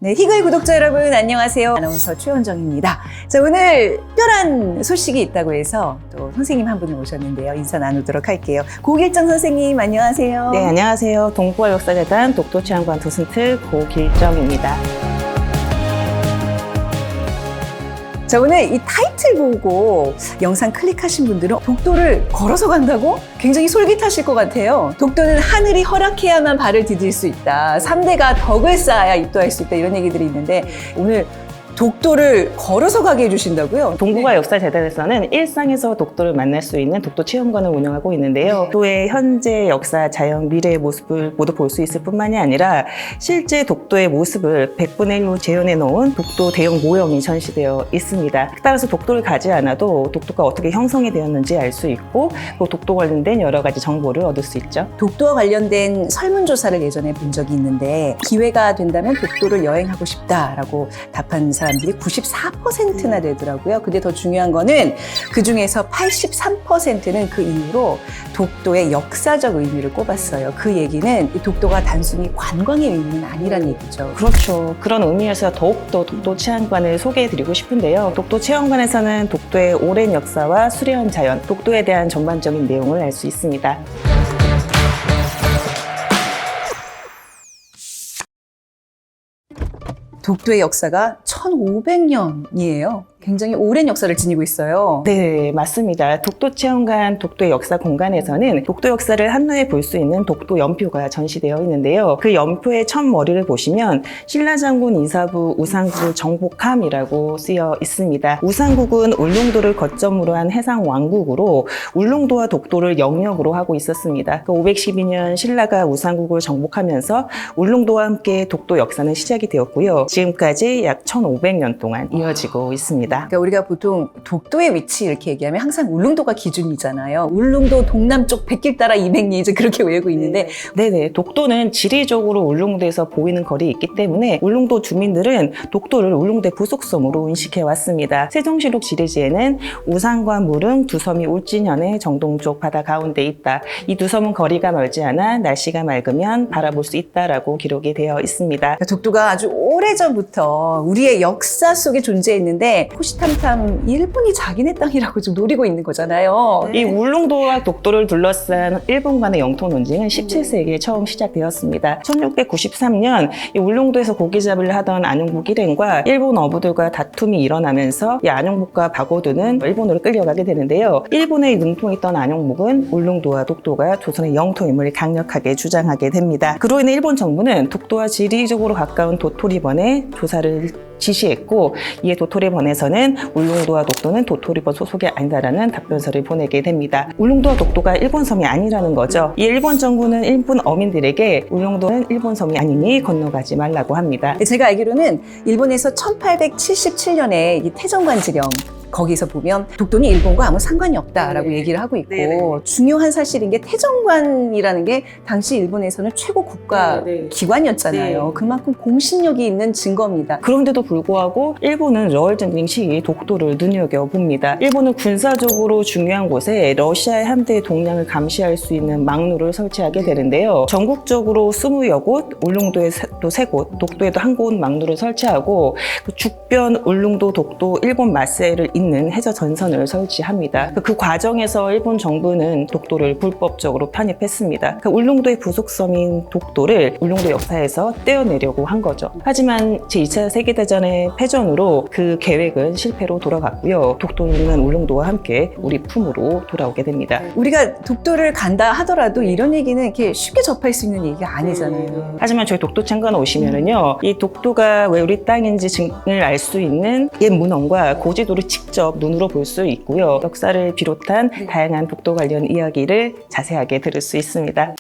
네, 희그의 구독자 여러분 안녕하세요. 아나운서 최원정입니다. 자, 오늘 특별한 소식이 있다고 해서 또 선생님 한 분을 모셨는데요. 인사 나누도록 할게요. 고길정 선생님 안녕하세요. 네, 안녕하세요. 동부와 역사재단 독도체험관 도슨트 고길정입니다. 자, 오늘 이 타이틀 보고 영상 클릭하신 분들은 독도를 걸어서 간다고? 굉장히 솔깃하실 것 같아요. 독도는 하늘이 허락해야만 발을 디딜 수 있다. 3대가 덕을 쌓아야 입도할 수 있다. 이런 얘기들이 있는데 오늘 독도를 걸어서 가게 해주신다고요? 동부와 역사재단에서는 일상에서 독도를 만날 수 있는 독도 체험관을 운영하고 있는데요. 독도의 현재 역사, 자연, 미래의 모습을 모두 볼 수 있을 뿐만이 아니라 실제 독도의 모습을 100분의 1로 재현해 놓은 독도 대형 모형이 전시되어 있습니다. 따라서 독도를 가지 않아도 독도가 어떻게 형성이 되었는지 알 수 있고 또 독도 관련된 여러 가지 정보를 얻을 수 있죠. 독도와 관련된 설문조사를 예전에 본 적이 있는데 기회가 된다면 독도를 여행하고 싶다라고 답한 사람들이 94%나 되더라고요. 근데 더 중요한 거는 그 중에서 83%는 그 이후로 독도의 역사적 의미를 꼽았어요. 그 얘기는 이 독도가 단순히 관광의 의미는 아니란 얘기죠. 그렇죠. 그런 의미에서 더욱더 독도 체험관을 소개해드리고 싶은데요. 독도 체험관에서는 독도의 오랜 역사와 수려한 자연, 독도에 대한 전반적인 내용을 알 수 있습니다. 독도의 역사가 1500년이에요. 굉장히 오랜 역사를 지니고 있어요. 네, 맞습니다. 독도 체험관 독도의 역사 공간에서는 독도 역사를 한눈에 볼 수 있는 독도 연표가 전시되어 있는데요. 그 연표의 첫 머리를 보시면 신라장군 이사부 우상국 정복함이라고 쓰여 있습니다. 우상국은 울릉도를 거점으로 한 해상 왕국으로 울릉도와 독도를 영역으로 하고 있었습니다. 512년 신라가 우상국을 정복하면서 울릉도와 함께 독도 역사는 시작이 되었고요. 지금까지 약 1500년 동안 이어지고 있습니다. 그러니까 우리가 보통 독도의 위치 이렇게 얘기하면 항상 울릉도가 기준이잖아요. 울릉도 동남쪽 백길 따라 200리 이제 그렇게 외우고 있는데 네네. 독도는 지리적으로 울릉도에서 보이는 거리에 있기 때문에 울릉도 주민들은 독도를 울릉도의 부속섬으로 인식해 왔습니다. 세종시록 지리지에는 우산과 무릉 두 섬이 울진현의 정동쪽 바다 가운데 있다. 이 두 섬은 거리가 멀지 않아 날씨가 맑으면 바라볼 수 있다라고 기록이 되어 있습니다. 그러니까 독도가 아주 오래전부터 우리의 역사 속에 존재했는데 호시탐탐 일본이 자기네 땅이라고 좀 노리고 있는 거잖아요. 이 울릉도와 독도를 둘러싼 일본 간의 영토 논쟁은 17세기에 처음 시작되었습니다. 1693년 이 울릉도에서 고기잡이를 하던 안용복 일행과 일본 어부들과 다툼이 일어나면서 이 안용복과 박오두는 일본으로 끌려가게 되는데요. 일본의 눈통했던 안용복은 울릉도와 독도가 조선의 영토임을 강력하게 주장하게 됩니다. 그로 인해 일본 정부는 독도와 지리적으로 가까운 도토리번에 조사를 지시했고 이에 도토리번에서는 울릉도와 독도는 도토리번 소속이 아니다라는 답변서를 보내게 됩니다. 울릉도와 독도가 일본 섬이 아니라는 거죠. 이 일본 정부는 일본 어민들에게 울릉도는 일본 섬이 아니니 건너가지 말라고 합니다. 제가 알기로는 일본에서 1877년에 이 태정관지령 거기서 보면 독도는 일본과 아무 상관이 없다라고 얘기를 하고 있고 중요한 사실인 게 태정관이라는 게 당시 일본에서는 최고 국가 기관이었잖아요. 그만큼 공신력이 있는 증거입니다. 그런데도 불구하고 일본은 러일 전쟁 시기 독도를 눈여겨봅니다. 일본은 군사적으로 중요한 곳에 러시아의 함대의 동량을 감시할 수 있는 망루를 설치하게 되는데요. 전국적으로 20여 곳, 울릉도에 또 3곳, 독도에도 1곳 망루를 설치하고 죽변 울릉도 독도 일본 맞세를 있는 해저 전선을 설치합니다. 그 과정에서 일본 정부는 독도를 불법적으로 편입했습니다. 그러니까 울릉도의 부속섬인 독도를 울릉도 역사에서 떼어내려고 한 거죠. 하지만 제2차 세계대전의 패전으로 그 계획은 실패로 돌아갔고요. 독도는 울릉도와 함께 우리 품으로 돌아오게 됩니다. 우리가 독도를 간다 하더라도 이런 얘기는 이렇게 쉽게 접할 수 있는 얘기가 아니잖아요. 하지만 저희 독도 참관 오시면은요, 이 독도가 왜 우리 땅인지 증을 알 수 있는 옛 문헌과 고지도를 직접 눈으로 볼 수 있고요. 역사를 비롯한 다양한 독도 관련 이야기를 자세하게 들을 수 있습니다.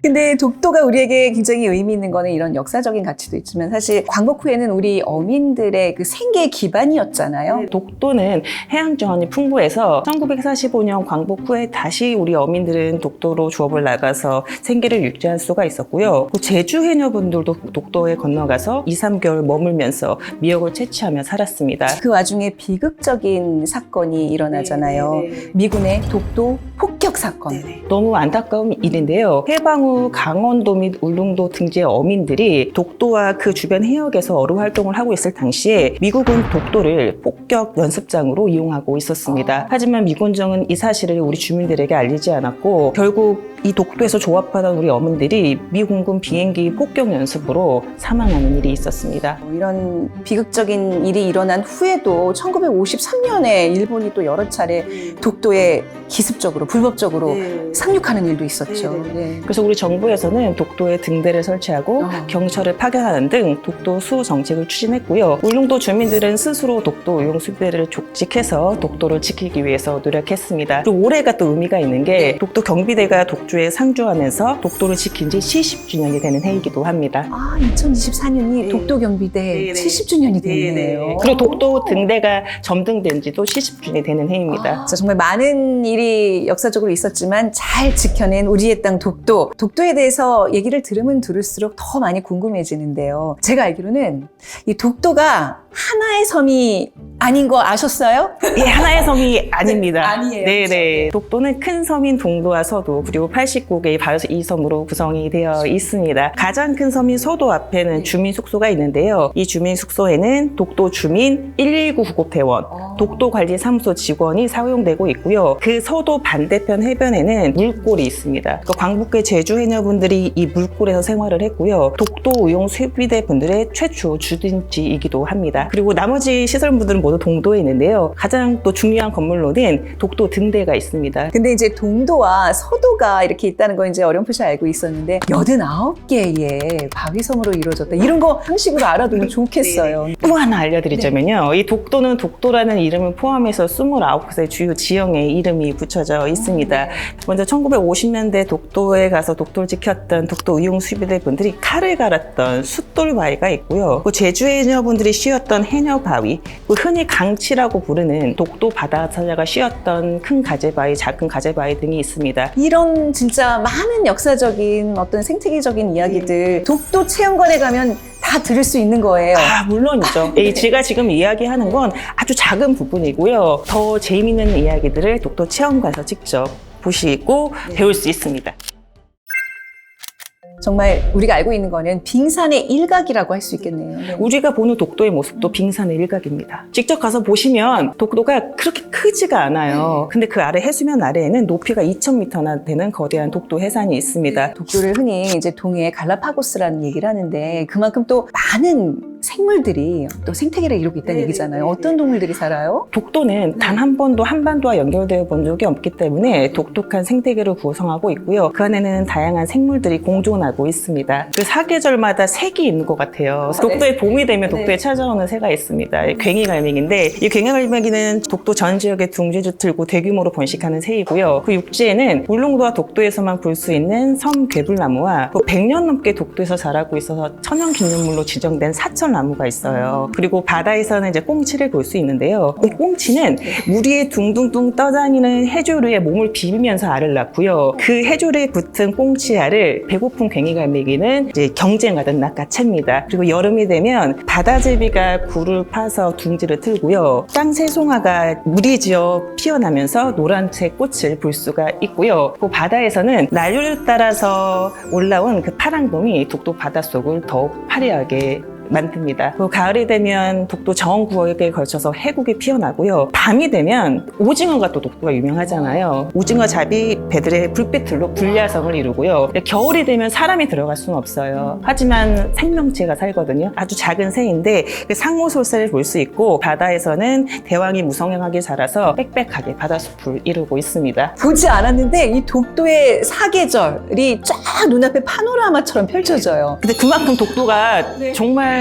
근데 독도가 우리에게 굉장히 의미 있는 거는 이런 역사적인 가치도 있지만 사실 광복 후에는 우리 어민들의 그 생계 기반이었잖아요. 독도는 해양 자원이 풍부해서 1945년 광복 후에 다시 우리 어민들은 독도로 주업을 나가서 생계를 유지할 수가 있었고요. 제주 해녀분들도 독도에 건너가서 2, 3개월 머물면서 미역을 채취하며 살았습니다. 그 와중에 비극적인 사건이 일어나잖아요. 미군의 독도 폭격 사건. 너무 안타까운 일인데요. 해방 후 전후 강원도 및 울릉도 등지의 어민들이 독도와 그 주변 해역에서 어로 활동을 하고 있을 당시에 미국은 독도를 폭격 연습장으로 이용하고 있었습니다. 하지만 미군정은 이 사실을 우리 주민들에게 알리지 않았고 결국 이 독도에서 조업하던 우리 어민들이 미군군 비행기 폭격 연습으로 사망하는 일이 있었습니다. 이런 비극적인 일이 일어난 후에도 1953년에 일본이 또 여러 차례 독도에 기습적으로 불법적으로 상륙하는 일도 있었죠. 네. 그래서 우리 정부에서는 독도에 등대를 설치하고 경찰을 파견하는 등 독도 수호 정책을 추진했고요. 울릉도 주민들은 스스로 독도 의용 수비대를 조직해서 독도를 지키기 위해서 노력했습니다. 그리고 올해가 또 의미가 있는 게 독도 경비대가 독주에 상주하면서 독도를 지킨 지 70주년이 되는 해이기도 합니다. 2024년이 독도 경비대 70주년이 됐네요. 그리고 독도 등대가 점등된 지도 70주년이 되는 해입니다. 정말 많은 일이 역사적으로 있었지만 잘 지켜낸 우리의 땅 독도. 독도에 대해서 얘기를 들으면 들을수록 더 많이 궁금해지는데요. 제가 알기로는 이 독도가 하나의 섬이 아닌 거 아셨어요? 예, 하나의 섬이 아닙니다. 아니에요. 네네. 독도는 큰 섬인 동도와 서도 그리고 89개의 바이오스 2섬으로 구성이 되어 있습니다. 가장 큰 섬인 서도 앞에는 주민 숙소가 있는데요. 이 주민 숙소에는 독도 주민 119 구급대원, 독도관리사무소 직원이 사용되고 있고요. 그 서도 반대편 해변에는 물골이 있습니다. 광북계 제주 해녀분들이 이 물골에서 생활을 했고요. 독도 의용 수비대 분들의 최초 주둔지이기도 합니다. 그리고 나머지 시설물들은 모두 동도에 있는데요. 가장 또 중요한 건물로는 독도 등대가 있습니다. 근데 이제 동도와 서도가 이렇게 있다는 거 이제 어렴풋이 알고 있었는데 89개의 바위섬으로 이루어졌다. 이런 거 상식으로 알아두면 좋겠어요. 또 하나 알려드리자면요. 이 독도는 독도라는 이름을 포함해서 29개 주요 지형에 이름이 붙여져 있습니다. 먼저 1950년대 독도에 가서 독도를 지켰던 독도 의용 수비대 분들이 칼을 갈았던 숫돌바위가 있고요. 제주 해녀분들이 쉬었던 해녀바위, 흔히 강치라고 부르는 독도 바다사자가 쉬었던 큰 가재바위, 작은 가재바위 등이 있습니다. 이런 진짜 많은 역사적인 어떤 생태계적인 이야기들 독도 체험관에 가면 다 들을 수 있는 거예요. 물론이죠. 제가 지금 이야기하는 건 아주 작은 부분이고요. 더 재미있는 이야기들을 독도 체험관에서 직접 보시고 배울 수 있습니다. 정말 우리가 알고 있는 거는 빙산의 일각이라고 할 수 있겠네요. 네. 우리가 보는 독도의 모습도 빙산의 일각입니다. 직접 가서 보시면 독도가 그렇게 크지가 않아요. 근데 그 아래 해수면 아래에는 높이가 2,000m나 되는 거대한 독도 해상이 있습니다. 독도를 흔히 이제 동해 갈라파고스라는 얘기를 하는데 그만큼 또 많은 생물들이 또 생태계를 이루고 있다는 얘기잖아요. 어떤 동물들이 살아요? 독도는 단 한 번도 한반도와 연결되어 본 적이 없기 때문에 독특한 생태계를 구성하고 있고요. 그 안에는 다양한 생물들이 공존하고 있습니다. 그 사계절마다 색이 있는 것 같아요. 독도에 봄이 되면 독도에 찾아오는 새가 있습니다. 괭이갈매기인데 이 괭이갈매기는 독도 전 지역에 둥지를 틀고 대규모로 번식하는 새이고요. 그 육지에는 울릉도와 독도에서만 볼 수 있는 섬괴불나무와 100년 넘게 독도에서 자라고 있어서 천연기념물로 지정된 사철나무가 있어요. 그리고 바다에서는 이제 꽁치를 볼 수 있는데요. 이 꽁치는 물 위에 둥둥둥 떠다니는 해조류에 몸을 비비면서 알을 낳고요. 그 해조류에 붙은 꽁치알을 배고픈 괭이갈매기는 이제 경쟁하듯 낚아챕니다. 그리고 여름이 되면 바다제비가 굴을 파서 둥지를 틀고요. 땅새송아가 물이 지어 피어나면서 노란색 꽃을 볼 수가 있고요. 그 바다에서는 난류를 따라서 올라온 그 파랑돔이 독도 바닷속을 더욱 화려하게 만듭니다. 그 가을이 되면 독도 정구역에 걸쳐서 해국이 피어나고요. 밤이 되면 오징어가 또 독도가 유명하잖아요. 오징어 잡이 배들의 불빛들로 불야성을 이루고요. 겨울이 되면 사람이 들어갈 수는 없어요. 하지만 생명체가 살거든요. 아주 작은 새인데 그 상호솔새를 볼 수 있고 바다에서는 대왕이 무성행하게 자라서 빽빽하게 바다숲을 이루고 있습니다. 보지 않았는데 이 독도의 사계절이 쫙 눈앞에 파노라마처럼 펼쳐져요. 근데 그만큼 독도가 정말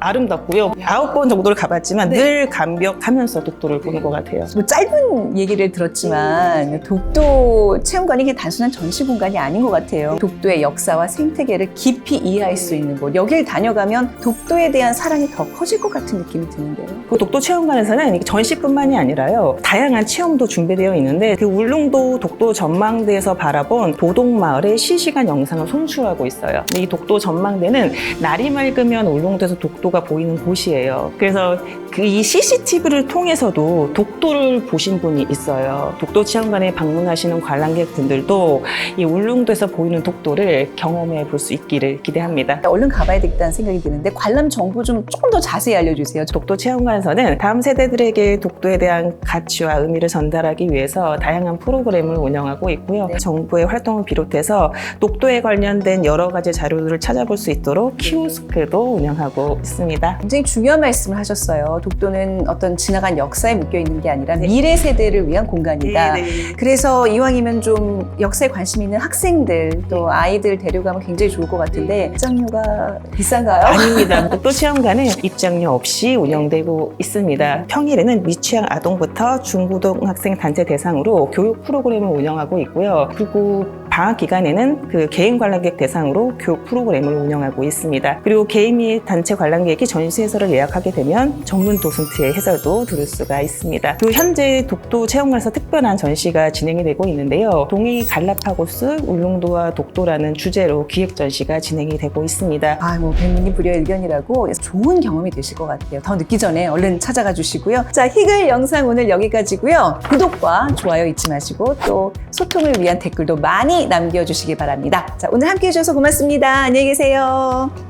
아름답고요. 9번 정도를 가봤지만 늘 감격하면서 독도를 보는 것 같아요. 뭐 짧은 얘기를 들었지만 독도 체험관이 이게 단순한 전시 공간이 아닌 것 같아요. 독도의 역사와 생태계를 깊이 이해할 수 있는 곳. 여길 다녀가면 독도에 대한 사랑이 더 커질 것 같은 느낌이 드는데요. 그 독도 체험관에서는 전시뿐만이 아니라요. 다양한 체험도 준비되어 있는데 그 울릉도 독도 전망대에서 바라본 도동마을의 실시간 영상을 송출하고 있어요. 이 독도 전망대는 날이 맑으면 울릉도에서 독도 독도가 보이는 곳이에요. 그래서 이 CCTV를 통해서도 독도를 보신 분이 있어요. 독도 체험관에 방문하시는 관람객분들도 이 울릉도에서 보이는 독도를 경험해 볼 수 있기를 기대합니다. 얼른 가봐야 되겠다는 생각이 드는데 관람 정보 좀 조금 더 자세히 알려주세요. 독도 체험관에서는 다음 세대들에게 독도에 대한 가치와 의미를 전달하기 위해서 다양한 프로그램을 운영하고 있고요. 네. 정부의 활동을 비롯해서 독도에 관련된 여러 가지 자료들을 찾아볼 수 있도록 키오스크도 운영하고 있습니다. 굉장히 중요한 말씀을 하셨어요. 독도는 어떤 지나간 역사에 묶여 있는 게 아니라 미래 세대를 위한 공간이다. 그래서 이왕이면 좀 역사에 관심 있는 학생들 또 아이들 데려가면 굉장히 좋을 것 같은데 입장료가 비싼가요? 아닙니다. 독도 체험관은 입장료 없이 운영되고 있습니다. 평일에는 미취학 아동부터 중고등학생 단체 대상으로 교육 프로그램을 운영하고 있고요. 그리고 방학 기간에는 그 개인 관람객 대상으로 교육 프로그램을 운영하고 있습니다. 그리고 개인 및 단체 관람객이 전시 해설을 예약하게 되면 전문 도슨트의 해설도 들을 수가 있습니다. 그리고 현재 독도 체험관에서 특별한 전시가 진행이 되고 있는데요. 동해 갈라파고스 울릉도와 독도라는 주제로 기획 전시가 진행이 되고 있습니다. 백문이 불여일견이라고 좋은 경험이 되실 것 같아요. 더 늦기 전에 얼른 찾아가 주시고요. 자, 희글 영상 오늘 여기까지고요. 구독과 좋아요 잊지 마시고 또 소통을 위한 댓글도 많이 남겨주시기 바랍니다. 자, 오늘 함께 해주셔서 고맙습니다. 안녕히 계세요.